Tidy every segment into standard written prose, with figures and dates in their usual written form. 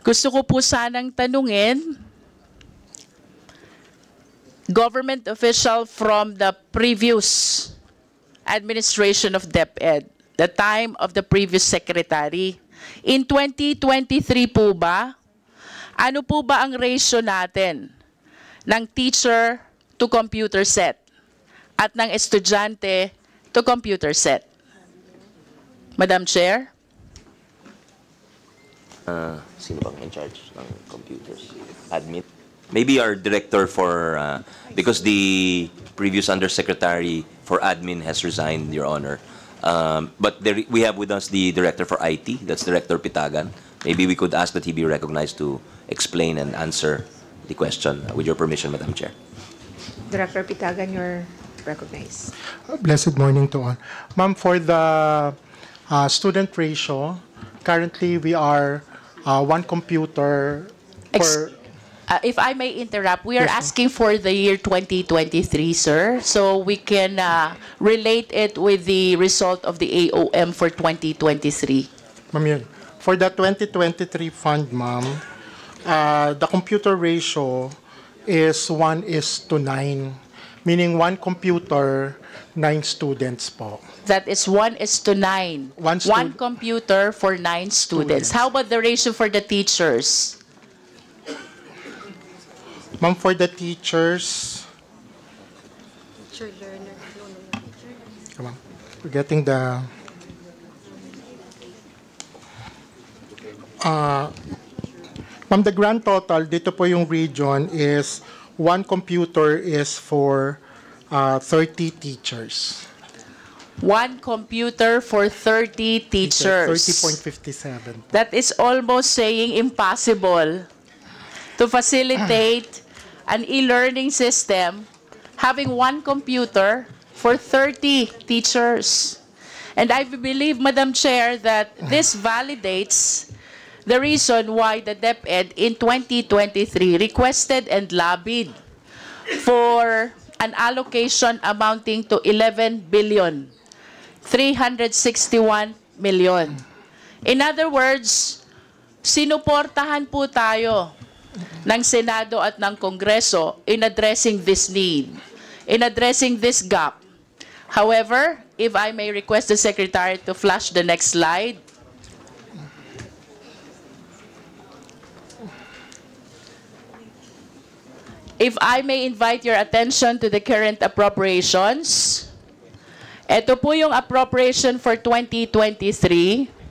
Gusto ko po sanang tanungin, government official from the previous administration of DepEd, the time of the previous secretary. In 2023 po ba, ano po ba ang ratio natin ng teacher to computer set at ng estudyante to computer set? Madam Chair? Sino bang in charge ng computers? Admin? Maybe our director for, because the previous undersecretary for admin has resigned, Your Honor. But we have with us the director for IT, that's Director Pitagan. Maybe we could ask that he be recognized to explain and answer the question. With your permission, Madam Chair. Director Pitagan, you're recognized. Blessed morning to all. Ma'am, for the student ratio, currently we are one computer per... If I may interrupt, we are asking for the year 2023, sir, so we can relate it with the result of the AOM for 2023. Ma'am, yun. For the 2023 fund, ma'am, the computer ratio is 1:9, meaning one computer, 9 students po. That is 1:9. One computer for 9 students. How about the ratio for the teachers? Ma'am, for the teachers, come on, we're getting the ma'am, the grand total dito po yung region is one computer is for 30 teachers. One computer for 30 teachers. 30.57. That is almost saying impossible to facilitate an e-learning system having one computer for 30 teachers. And I believe, Madam Chair, that this validates the reason why the DepEd in 2023 requested and lobbied for an allocation amounting to 11 billion, 361 million. In other words, sinuportahan po tayo ng Senado at ng Kongreso in addressing this need, in addressing this gap. However, if I may request the Secretary to flash the next slide. If I may invite your attention to the current appropriations. Ito po yung appropriation for 2023.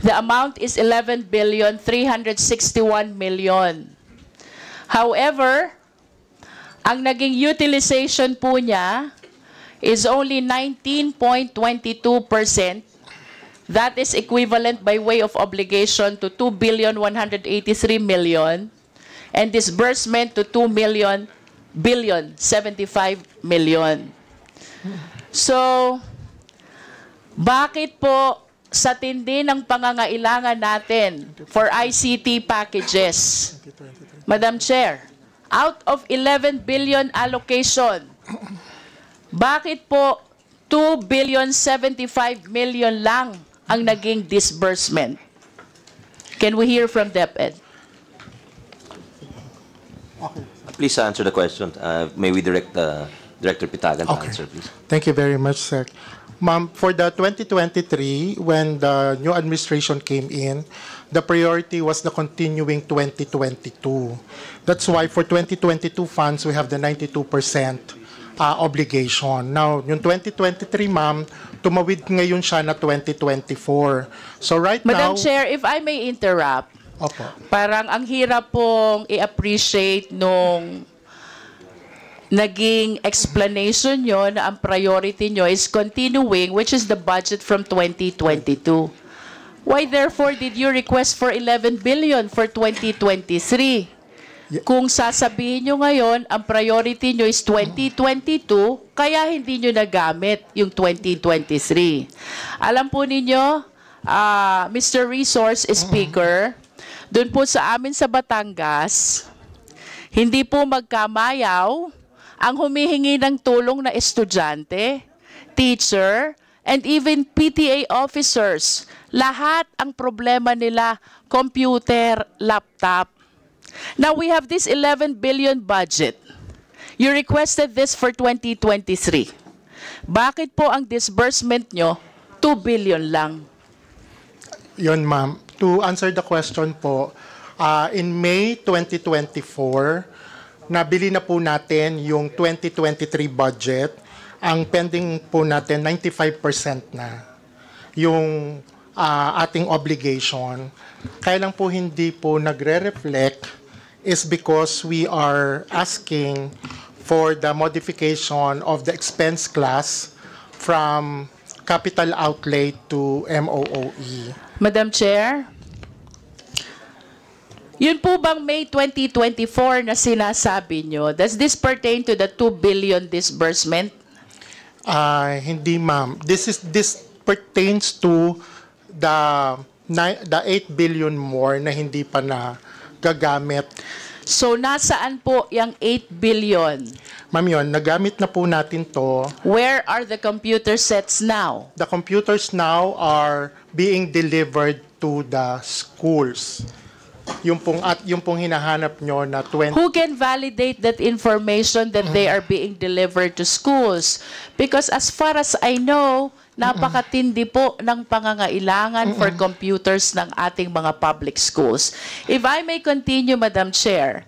The amount is 11 billion 361 million. However, ang naging utilization po niya is only 19.22%. That is equivalent by way of obligation to 2 billion 183 million and disbursement to 2 billion 75 million. So, bakit po sa tindi ng pangangailangan natin for ICT packages, Madam Chair, out of 11 billion allocation, bakit po 2 billion 75 million lang ang naging disbursement? Can we hear from DepEd? Please answer the question. May we direct Director Pitagan to answer, please. Thank you very much, sir. Ma'am, for the 2023, when the new administration came in, the priority was the continuing 2022. That's why for 2022 funds, we have the 92% obligation. Now, yung 2023, ma'am, tumawid ngayon siya na 2024. So right now... Madam Chair, if I may interrupt, Opo. Parang ang hirap pong i-appreciate nung naging explanation nyo na ang priority nyo is continuing, which is the budget from 2022. Why therefore did you request for 11 billion for 2023? Kung sasabihin nyo ngayon, ang priority nyo is 2022, kaya hindi nyo nagamit yung 2023. Alam po ninyo, Mr. Resource Speaker, doon po sa amin sa Batangas, hindi po magkamayaw ang humihingi ng tulong na estudyante, teacher, and even PTA officers, lahat ang problema nila, computer, laptop. Now we have this 11 billion budget. You requested this for 2023. Bakit po ang disbursement nyo 2 billion lang? Yun, ma'am. To answer the question po, in May 2024, nabili na po natin yung 2023 budget. Ang pending po natin, 95% na yung ating obligation. Kaya lang po hindi po nagre-reflect is because we are asking for the modification of the expense class from capital outlay to MOOE. Madam Chair, yun po bang May 2024 na sinasabi nyo, does this pertain to the 2 billion disbursement? Hindi, ma'am. This pertains to the 8 billion more na hindi pa na gagamit. So nasaan po yung 8 billion? Ma'am, yun, nagamit na po natin to. Where are the computer sets now? The computers now are being delivered to the schools. Yung pong hinahanap nyo na 20... Who can validate that information that they are being delivered to schools? Because as far as I know, napakatindi po ng pangangailangan for computers ng ating mga public schools. If I may continue, Madam Chair,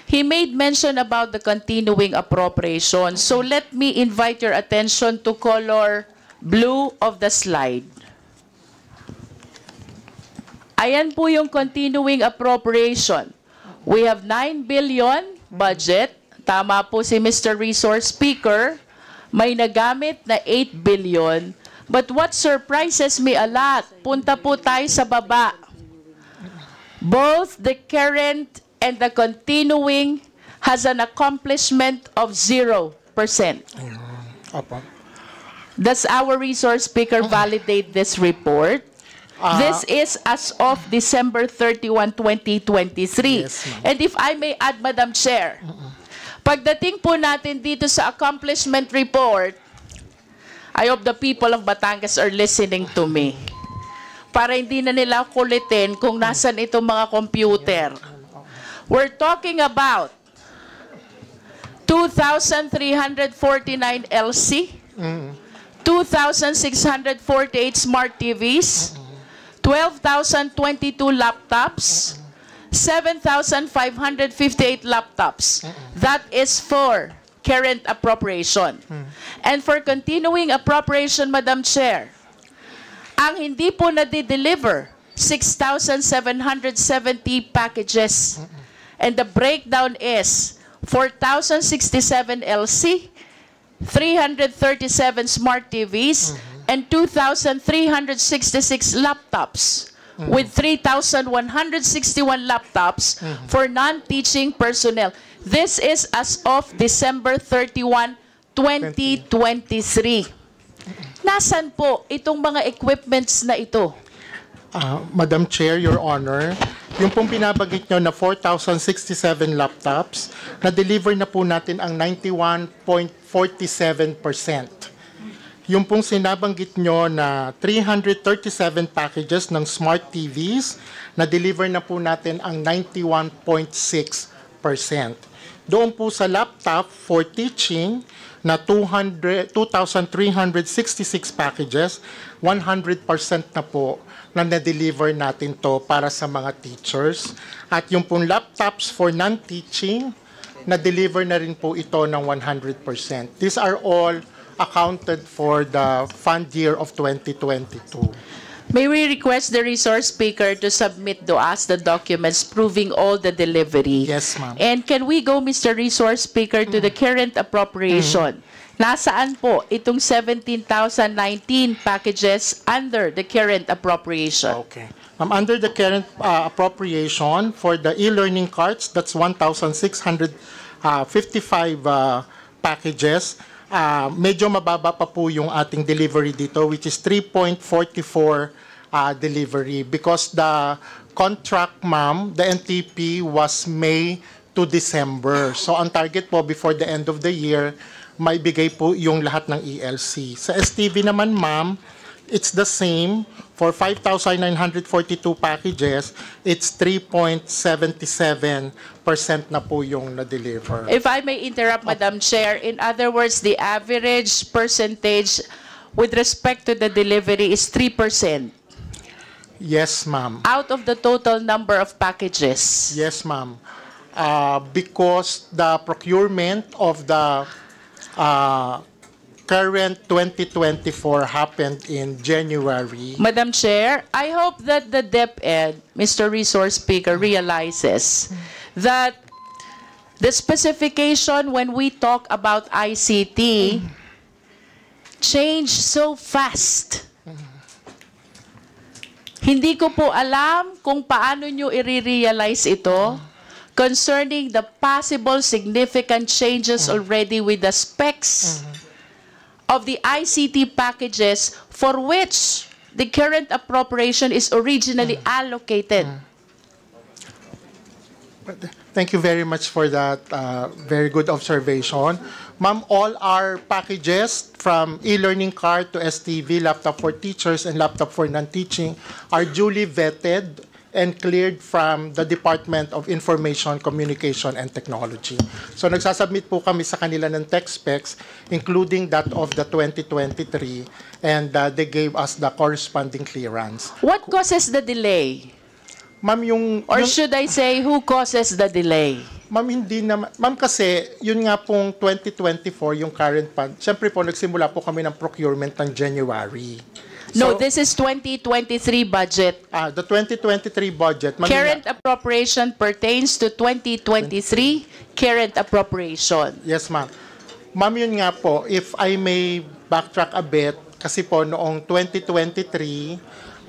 he made mention about the continuing appropriation. So let me invite your attention to color blue of the slide. Ayan po yung continuing appropriation. We have 9 billion budget. Tama po si Mr. Resource Speaker. May nagamit na 8 billion. But what surprises me a lot, punta po tayo sa baba. Both the current and the continuing has an accomplishment of 0%. Opo. Does our resource speaker validate this report? This is as of December 31, 2023. Yes, ma'am. And if I may add, Madam Chair, pagdating po natin dito sa accomplishment report, I hope the people of Batangas are listening to me. Para hindi na nila kulitin kung nasan itong mga computer. We're talking about 2,349 LC, 2,648 smart TVs, 12,022 laptops, 7,558 laptops. That is for current appropriation. And for continuing appropriation, Madam Chair, ang hindi po na-deliver, 6,770 packages. And the breakdown is 4,067 LC, 337 smart TVs, and 2,366 laptops, with 3,161 laptops for non-teaching personnel. This is as of December 31, 2023. Nasaan po itong mga equipments na ito? Madam Chair, Your Honor, yung pong binabagit nyo na 4,067 laptops, na-deliver na po natin ang 91.47%. Yung pong sinabanggit nyo na 337 packages ng smart TVs, na-deliver na po natin ang 91.6%. Doon po sa laptop for teaching na 2,366 packages, 100% na po na na-deliver natin to para sa mga teachers. At yung pong laptops for non-teaching, na-deliver na rin po ito ng 100%. These are all accounted for the fund year of 2022. May we request the resource speaker to submit to us the documents proving all the delivery? Yes, ma'am. And can we go, Mr. Resource Speaker, to the current appropriation? Nasaan po itong 17,019 packages under the current appropriation? Okay. Under the current appropriation for the e-learning cards, that's 1,655 packages. Medyo mababa pa po yung ating delivery dito, which is 3.44 delivery, because the contract, ma'am, the NTP was May to December. So ang target po before the end of the year, maibigay po yung lahat ng ELC. Sa STV naman, ma'am, it's the same. For 5,942 packages, it's 3.77% na po yung na-deliver. If I may interrupt, Madam Chair, in other words, the average percentage with respect to the delivery is 3% Yes, ma'am. out of the total number of packages. Yes, ma'am. Because the procurement of the current 2024 happened in January. Madam Chair, I hope that the DepEd, Mr. Resource Speaker, realizes that the specification when we talk about ICT change so fast. Hindi ko po alam kung paano nyo i-realize ito concerning the possible significant changes already with the specs of the ICT packages for which the current appropriation is originally allocated. Thank you very much for that very good observation. Ma'am, all our packages from e-learning card to STV, laptop for teachers and laptop for non-teaching are duly vetted and cleared from the Department of Information, Communication, and Technology. So nagsasubmit po kami sa kanila ng tech specs, including that of the 2023, and they gave us the corresponding clearance. What causes the delay? Ma'am, Or should I say, who causes the delay? Ma'am, hindi naman. Ma'am, kasi yun nga pong 2024, yung current fund, siyempre po nagsimula po kami ng procurement ng January. No, So, this is 2023 budget. the 2023 budget, ma'am, Current appropriation pertains to 2023 current appropriation. yes, ma'am. Ma'am, yun nga po, if I may backtrack a bit, kasi po noong 2023,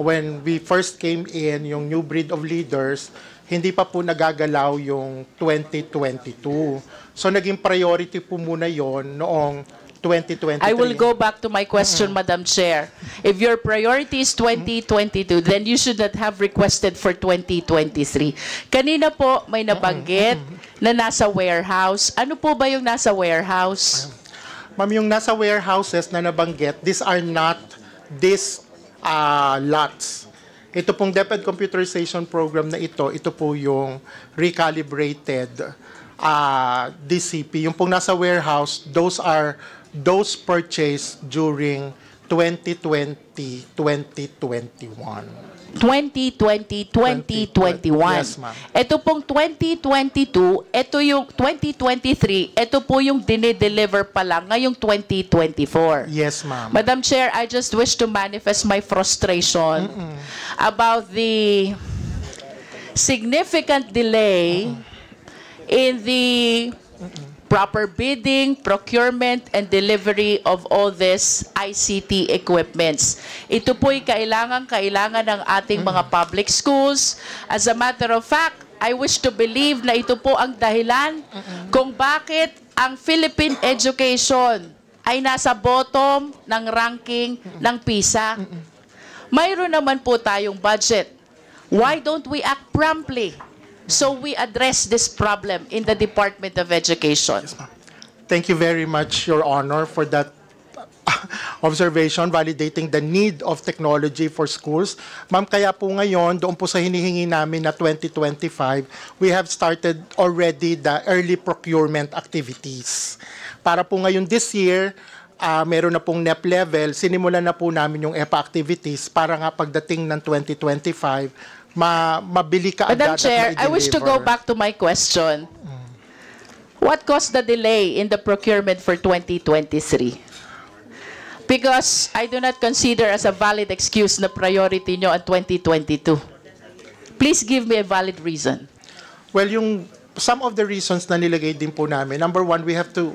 when we first came in, yung new breed of leaders, hindi pa po nagagalaw yung 2022. So, naging priority po muna yon noong 2023. I will go back to my question, Madam Chair. If your priority is 2022, then you should not have requested for 2023. Kanina po may nabanggit na nasa warehouse. Ano po ba yung nasa warehouse? Ma'am, yung nasa warehouses na nabanggit, these are not these lots. Ito pong DepEd computerization program na ito po yung recalibrated DCP. Yung pong nasa warehouse, those purchased during 2020-2021. 2020, 2021. Yes, ma'am. Ito pong 2022, ito yung 2023, ito po yung dinideliver pa lang ngayong 2024. Yes, ma'am. Madam Chair, I just wish to manifest my frustration about the significant delay in the proper bidding, procurement, and delivery of all this ICT equipments. Ito po'y kailangan ng ating mga public schools. As a matter of fact, I wish to believe na ito po ang dahilan kung bakit ang Philippine education ay nasa bottom ng ranking ng PISA. Mayroon naman po tayong budget. Why don't we act promptly? So we address this problem in the Department of Education. Thank you very much, Your Honor, for that observation, validating the need of technology for schools. Ma'am, kaya po ngayon, doon po sa hinihingi namin na 2025, we have started already the early procurement activities. Para po ngayon this year, meron na pong NEP level, sinimulan na po namin yung EPA activities para nga pagdating ng 2025, mabili ka Madam agad Chair, at I wish to go back to my question. What caused the delay in the procurement for 2023? Because I do not consider as a valid excuse na priority nyo ang 2022. Please give me a valid reason. Well, some of the reasons na nilagay din po namin, number one, we have to,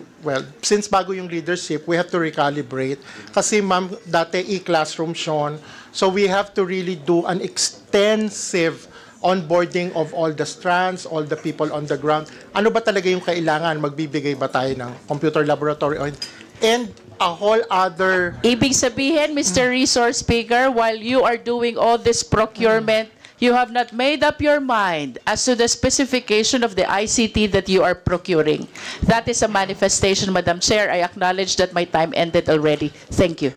since bago yung leadership, we have to recalibrate. Kasi ma'am, dati e-classroom Sean, so we have to really do an extensive onboarding of all the strands, all the people on the ground. Ano ba talaga yung kailangan? Magbibigay ba tayo ng computer laboratory? And a whole other... Ibig sabihin, Mr. Resource Speaker, while you are doing all this procurement, you have not made up your mind as to the specification of the ICT that you are procuring. That is a manifestation, Madam Chair. I acknowledge that my time ended already. Thank you.